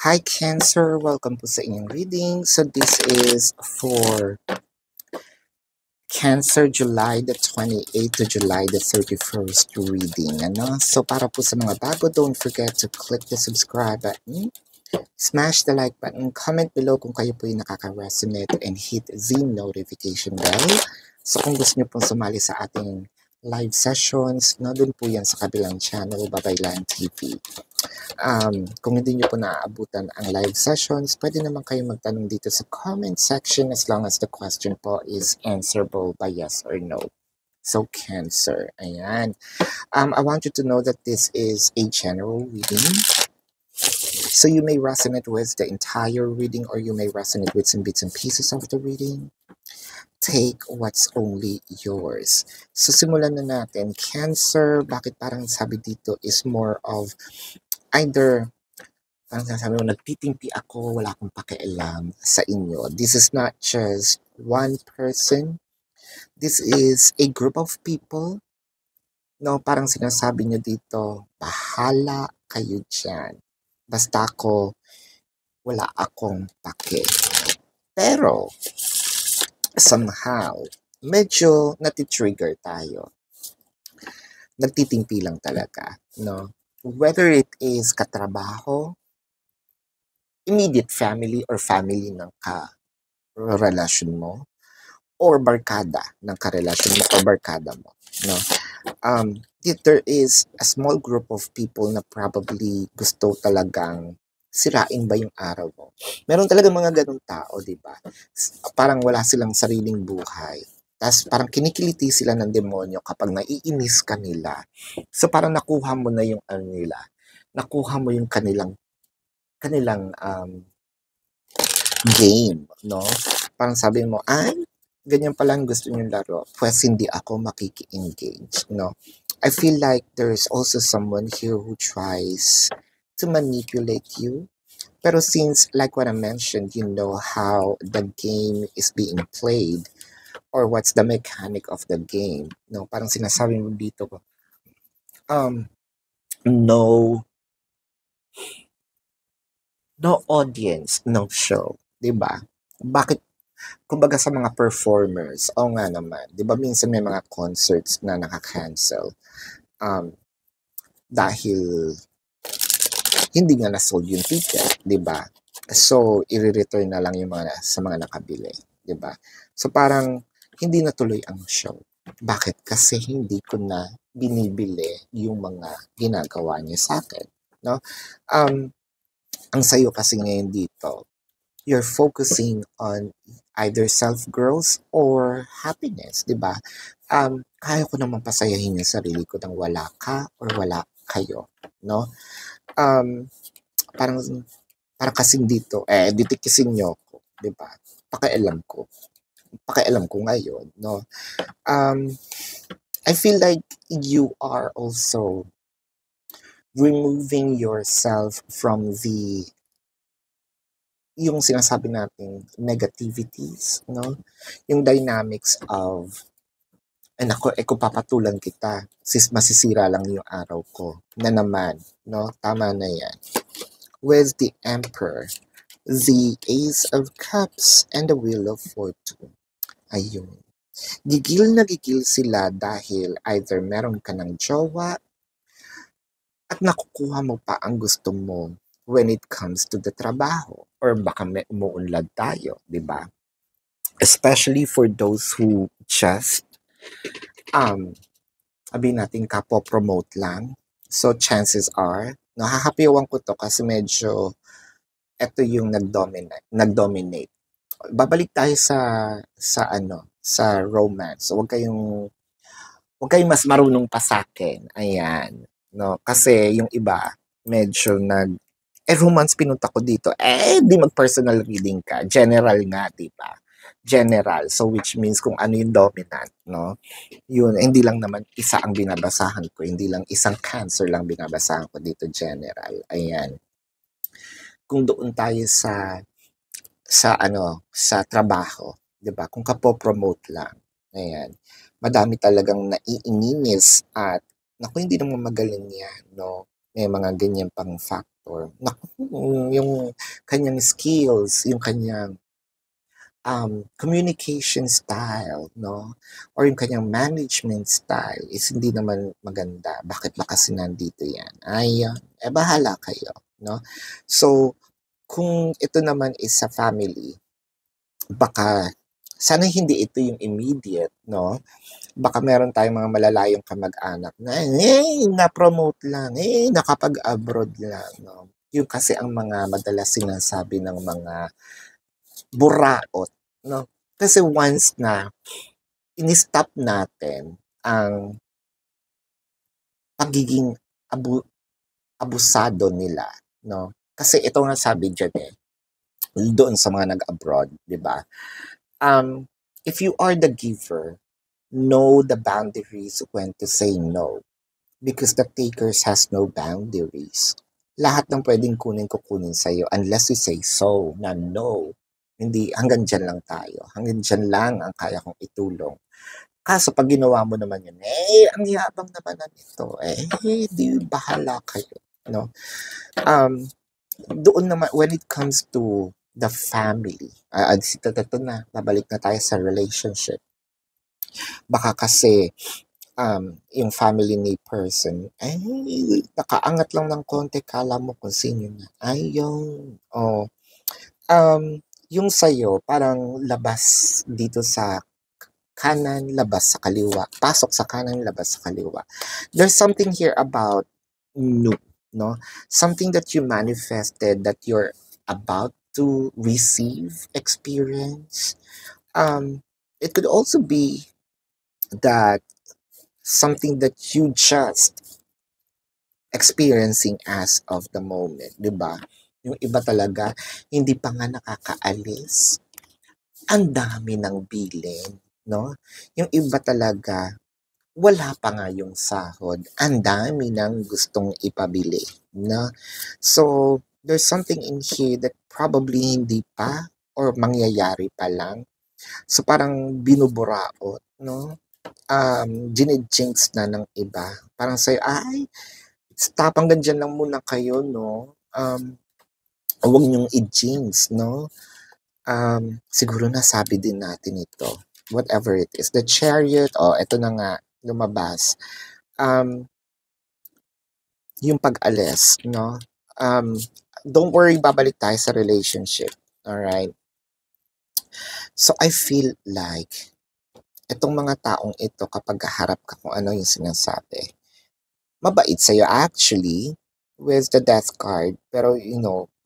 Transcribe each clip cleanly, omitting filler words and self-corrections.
Hi Cancer, welcome po sa inyong reading. So this is for Cancer July the 28th to July the 31st reading. So para po sa mga bago, don't forget to click the subscribe button, smash the like button, comment below kung kayo po yung nakaka-resonate, and hit the notification bell. So kung gusto nyo pong sumali sa ating live sessions, doon po yan sa kabilang channel, Babaylan TV. Kung hindi nyo po naaabutan ang live sessions, pwede naman kayo magtanong dito sa comment section as long as the question po is answerable by yes or no. So, Cancer. Ayan. I want you to know that this is a general reading. So, you may resonate with the entire reading or you may resonate with some bits and pieces of the reading. Take what's only yours. So, simulan na natin. Cancer, bakit parang sabi dito is more of either parang sinasabi mo, nagtitimpi ako, wala akong pakialam sa inyo. This is not just one person. This is a group of people. No, parang sinasabi nyo dito, bahala kayo dyan. Basta ako, wala akong pake. Pero, somehow, medyo natitrigger tayo. Nagtitimpi lang talaga. No? Whether it is katrabaho, immediate family or family ng ka-relasyon mo, or barkada ng karelasyon mo or barkada mo. No? There is a small group of people na probably gusto talagang sirain ba yung araw mo. Meron talaga mga ganong tao, di ba? Parang wala silang sariling buhay. Tapos parang kinikiliti sila ng demonyo kapag naiinis ka nila. So parang nakuha mo na yung nila. Nakuha mo yung kanilang game, no? Parang sabi mo, ay, ganyan pala ang gusto niyong laro. Pues hindi ako makiki-engage, no? I feel like there's also someone here who tries to manipulate you. Pero since, like what I mentioned, you know how the game is being played or what's the mechanic of the game, no? Parang sinasabi mo dito, no audience, no show, 'di ba? Bakit kumbaga sa mga performers, nga naman, 'di ba minsan may mga concerts na naka-cancel dahil hindi nga na-sold yung ticket, 'di ba? So i-return na lang yung mga sa mga nakabili, 'di ba? So parang hindi natuloy ang show. Bakit? Kasi hindi ko na binibili yung mga ginagawa niya sa akin, no? Ang sayo kasi ngayon dito, you're focusing on either self-growth or happiness, di ba? Kaya ko naman pasayahin yung sarili ko nang wala ka or wala kayo, no? Parang kasing dito, ditikisin nyo ako, di ba? Pakialam ko ngayon, no? I feel like you are also removing yourself from yung sinasabi nating negativities, no? Yung dynamics of, kung papatulan kita, masisira lang yung araw ko. Na naman, no? Tama na yan. With the Emperor, the Ace of Cups, and the Wheel of Fortune. Ayun. Gigil na gigil sila dahil either meron ka ng jowa at nakukuha mo pa ang gusto mo when it comes to the trabaho or baka may umuunlad tayo, di ba? Especially for those who just sabihin natin kapo-promote lang. So chances are, nahahapiwan ko to kasi medyo ito yung nag-dominate. Babalik tayo sa romance. So, huwag kayong mas marunong pa sa akin. Ayan. No? Kasi yung iba, medyo romance pinunta ko dito. Di mag-personal reading ka. General nga, di ba? General. So, which means kung ano yung dominant, no? Yun, hindi lang naman isa ang binabasahan ko. Hindi lang isang Cancer lang binabasahan ko dito, general. Ayan. Kung doon tayo sa trabaho, 'di ba? Kung kapo-promote lang. Ayan. Madami talagang naiininis at naku, hindi naman magaling 'yan, no? May mga ganyan pang factor. Naku, yung kanyang skills, yung kanyang communication style, no? Or yung kanyang management style is hindi naman maganda. Bakit ba kasi nandito yan? Ay, bahala kayo, no? So, kung ito naman is sa family, baka sana hindi ito yung immediate, no? Baka meron tayong mga malalayong kamag-anak na, na-promote lang, nakapag-abroad lang, no? Yung kasi ang mga madalas sinasabi ng mga buraot, no? Kasi once na ini-stop natin ang pagiging abusado nila, no? Kasi ito nga sabi diyan doon sa mga nag-abroad, 'di ba? If you are the giver, know the boundaries when to say no because the takers has no boundaries. Lahat ng pwedeng kukunin sa'yo unless you say so na no. Hindi, hanggang dyan lang tayo. Hanggang dyan lang ang kaya kong itulong. Kaso pag ginawa mo naman yun, ang yabang naman na nito. Di bahala kayo. No? Doon naman, when it comes to the family, ito na, babalik na tayo sa relationship. Baka kasi, yung family ni person, nakaangat lang ng konti, kala mo kung sino na. Ayun. Yung sa'yo, parang labas dito sa kanan, labas sa kaliwa. Pasok sa kanan, labas sa kaliwa. There's something here about new, no? Something that you manifested that you're about to receive, experience. It could also be that something that you just experiencing as of the moment, di ba? Yung iba talaga, hindi pa nga nakakaalis. Ang dami ng bilin, no? Yung iba talaga, wala pa nga yung sahod. Ang dami ng gustong ipabili, no? So, there's something in here that probably hindi pa or mangyayari pa lang. So, parang binuburaot, no? Jinijinx na ng iba. Parang sa'yo, stop, hanggang dyan lang muna kayo, no? Huwag niyong i-jinx, no? Siguro nasabi din natin ito. Whatever it is. The Chariot, ito na nga, lumabas. Yung pag-alis, no? Don't worry, babalik tayo sa relationship. Alright? So, I feel like, itong mga taong ito, kapag harap ka kung ano yung sinasabi, mabait sa'yo actually, with the death card, pero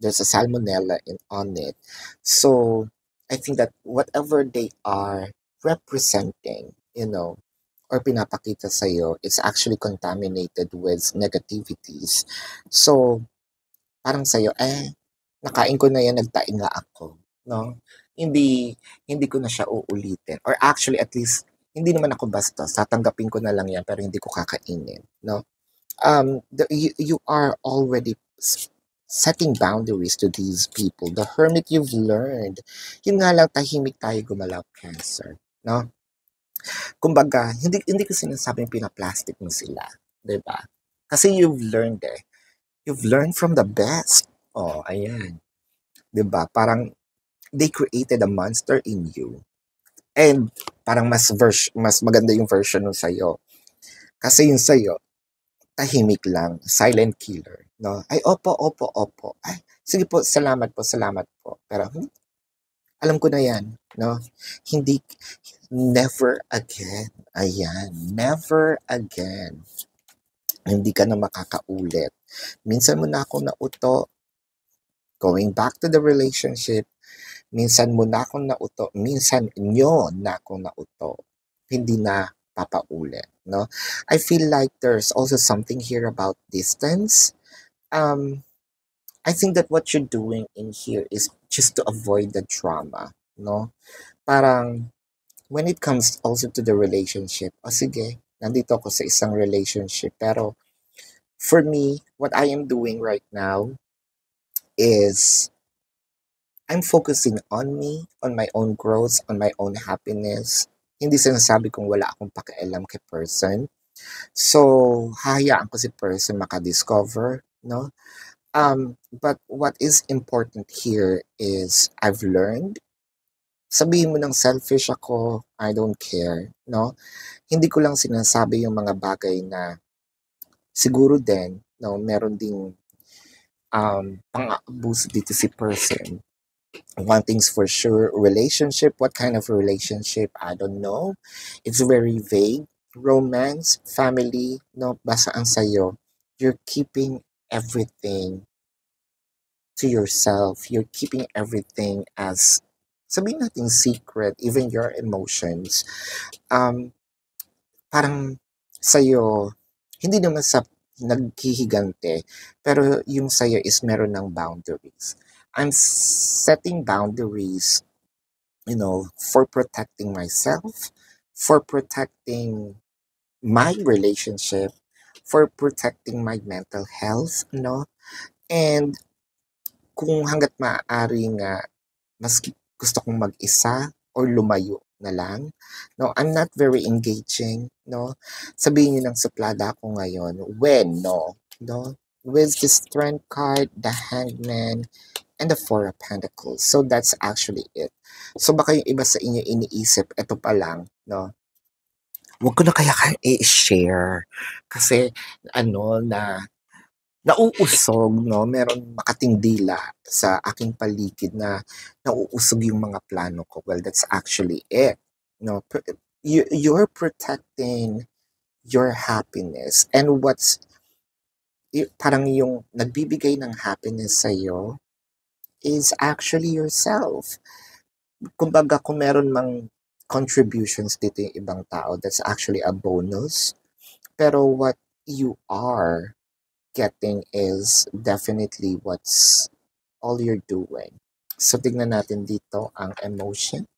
there's a salmonella on it. So, I think that whatever they are representing, or pinapakita sa'yo, it's actually contaminated with negativities. So, parang sa'yo, nakain ko na yan, nagtain nga ako, no? Hindi ko na siya uulitin. Or actually, at least, hindi naman ako bastos. Tatanggapin ko na lang yan, pero hindi ko kakainin, no? You are already setting boundaries to these people. The hermit you've learned. Yun nga lang, tahimik tayo gumalaw, Cancer, no? Kumbaga, hindi ko sinasabing pinaplastic mo sila, 'di ba? Kasi you've learned You've learned from the best. Ayan. 'Di ba? Parang they created a monster in you. And parang mas maganda yung version nun sa'yo. Kasi yung sa'yo, tahimik lang, silent killer, no? Ay, opo. Ay, sige po, salamat po. Pero, alam ko na yan, no? Hindi, never again. Ayan, never again. Hindi ka na makakaulit. Minsan mo na ako nauto, going back to the relationship, minsan mo na akong nauto, minsan nyo na akong nauto. Hindi na papaulit, no? I feel like there's also something here about distance. I think that what you're doing in here is just to avoid the drama, no? Parang, when it comes also to the relationship, sige, nandito ako sa isang relationship, pero for me, what I am doing right now is I'm focusing on me, on my own growth, on my own happiness. Hindi sinasabi kong wala akong pakialam kay person. So, hahayaan ko si person makadiscover, no? But what is important here is I've learned, sabihin mo ng selfish ako, I don't care, no? Hindi ko lang sinasabi yung mga bagay na siguro din, no, meron ding pang-aabuso dito si person. One thing's for sure, relationship, what kind of relationship, I don't know. It's very vague. Romance, family, no, basta ang sayo, you're keeping everything to yourself. You're keeping everything as, sabihin natin secret, even your emotions. Um, Parang sa'yo, hindi naman sa naghihigante, pero yung sa'yo is meron ng boundaries. I'm setting boundaries, for protecting myself, for protecting my relationship, for protecting my mental health, and kung hangga't maaari nga, mas gusto kong mag-isa or lumayo na lang. No, I'm not very engaging, no? Sabihin niyo ng suplada ako ngayon, when, no? No? With the Strength card, the Hangman, and the Four of Pentacles. So that's actually it. So baka yung iba sa inyo iniisip, eto pa lang, no? Huwag ko na kaya i-share. Kasi, na nauusog, no? Meron makatindila sa aking paligid na nauusog yung mga plano ko. Well, that's actually it. No, you're protecting your happiness, and parang yung nagbibigay ng happiness sa iyo is actually yourself. Kumbaga, kung meron mang contributions dito yung ibang tao, that's actually a bonus. Pero what you are getting is definitely what's all you're doing. So, tignan natin dito ang emotion.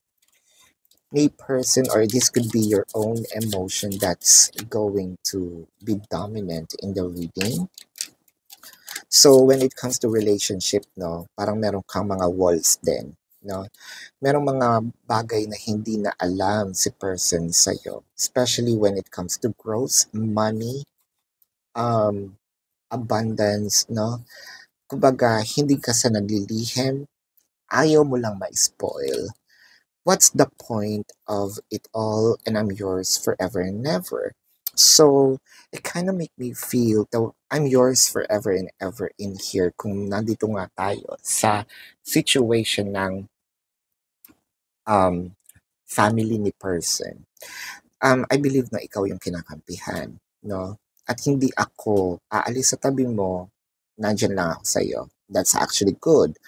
May person, or this could be your own emotion that's going to be dominant in the reading. So, when it comes to relationship, no, parang meron kang mga walls din, no? Merong mga bagay na hindi na alam si person sa'yo, especially when it comes to growth, money, abundance, no? Kumbaga, hindi ka sa naglilihim, ayaw mo lang ma-spoil. What's the point of it all, and I'm yours forever and ever? So, it kind of make me feel that I'm yours forever and ever in here kung nandito nga tayo sa situation ng family ni person. I believe na ikaw yung kinakampihan, no? At hindi ako aalis sa tabi mo, nandyan lang ako sa'yo. That's actually good.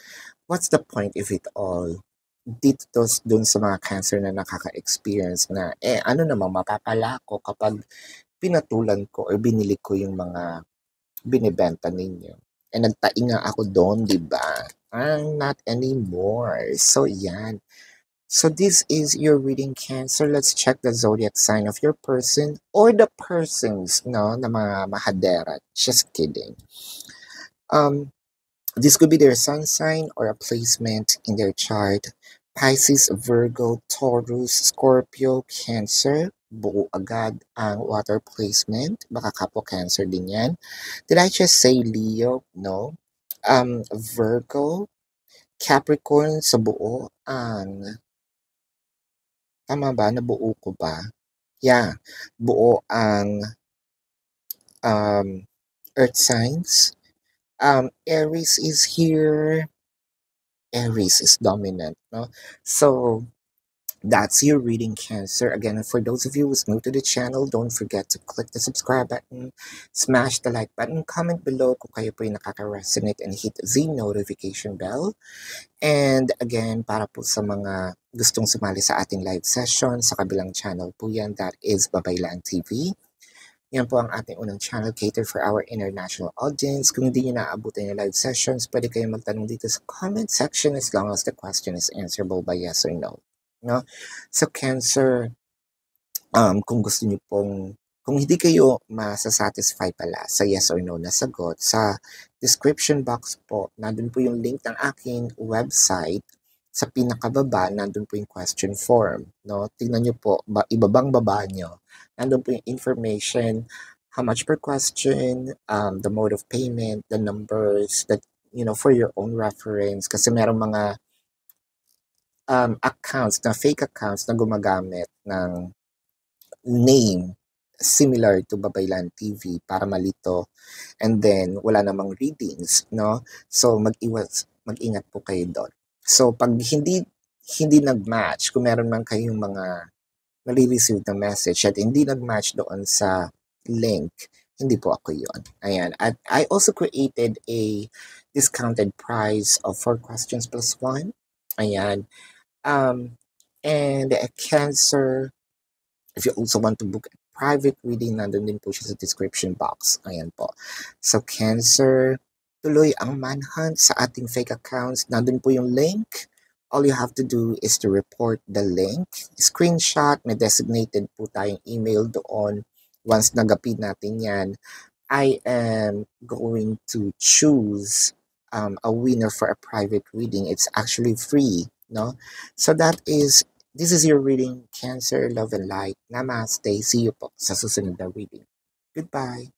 What's the point of it all? Dito dun sa mga Cancer na nakaka-experience na, ano namang mapapala ko kapag pinatulan ko or binili ko yung mga binibenta ninyo. And nagtai nga ako doon, di ba? Not anymore. So, yan. So, this is your reading, Cancer. Let's check the zodiac sign of your person or the persons, no, na mga mahadera. Just kidding. This could be their sun sign or a placement in their chart. Pisces, Virgo, Taurus, Scorpio, Cancer. Buo agad ang water placement. Baka kapo Cancer din yan. Did I just say Leo? No. Virgo, Capricorn sa buo ang... Tama ba? Nabuo ko ba? Yeah. Buo ang earth signs. Aries is here. Aries is dominant, no? So, that's your reading, Cancer. Again, for those of you who's new to the channel, don't forget to click the subscribe button, smash the like button, comment below kung kayo po yung nakaka-resonate, and hit the notification bell. And again, para po sa mga gustong sumali sa ating live session, sa kabilang channel po yan, that is Babaylan TV. Yan po ang ating unang channel, cater for our international audience. Kung hindi nyo naabutan yung live sessions, pwede kayong magtanong dito sa comment section as long as the question is answerable by yes or no. No? So, Cancer, kung gusto nyo pong, kung hindi kayo masasatisfy pala sa yes or no na sagot, sa description box po, nandun po yung link ng aking website. Sa pinakababa, nandun po yung question form. No? Tingnan nyo po, ibabang baba nyo, nandun po yung information, how much per question, the mode of payment, the numbers that, for your own reference. Kasi merong mga accounts na fake accounts na gumagamit ng name similar to Babaylan TV para malito, and then wala namang readings, no? So mag-ingat po kayo doon. So pag hindi nag-match, kung meron man kayong mga nare-receive na message at hindi nag-match doon sa link, hindi po ako yon. Ayan. At I also created a discounted price of 4 questions plus 1. Ayan. And Cancer, if you also want to book a private reading, nandun din po siya sa description box. Ayan po. So, Cancer, tuloy ang manhunt sa ating fake accounts. Nandun po yung link. All you have to do is to report the link. Screenshot, may designated po tayong email doon. Once nagapid natin yan, I am going to choose a winner for a private reading. It's actually free, no? So this is your reading, Cancer, Love and Light. Namaste. See you po sa susunod na reading. Goodbye.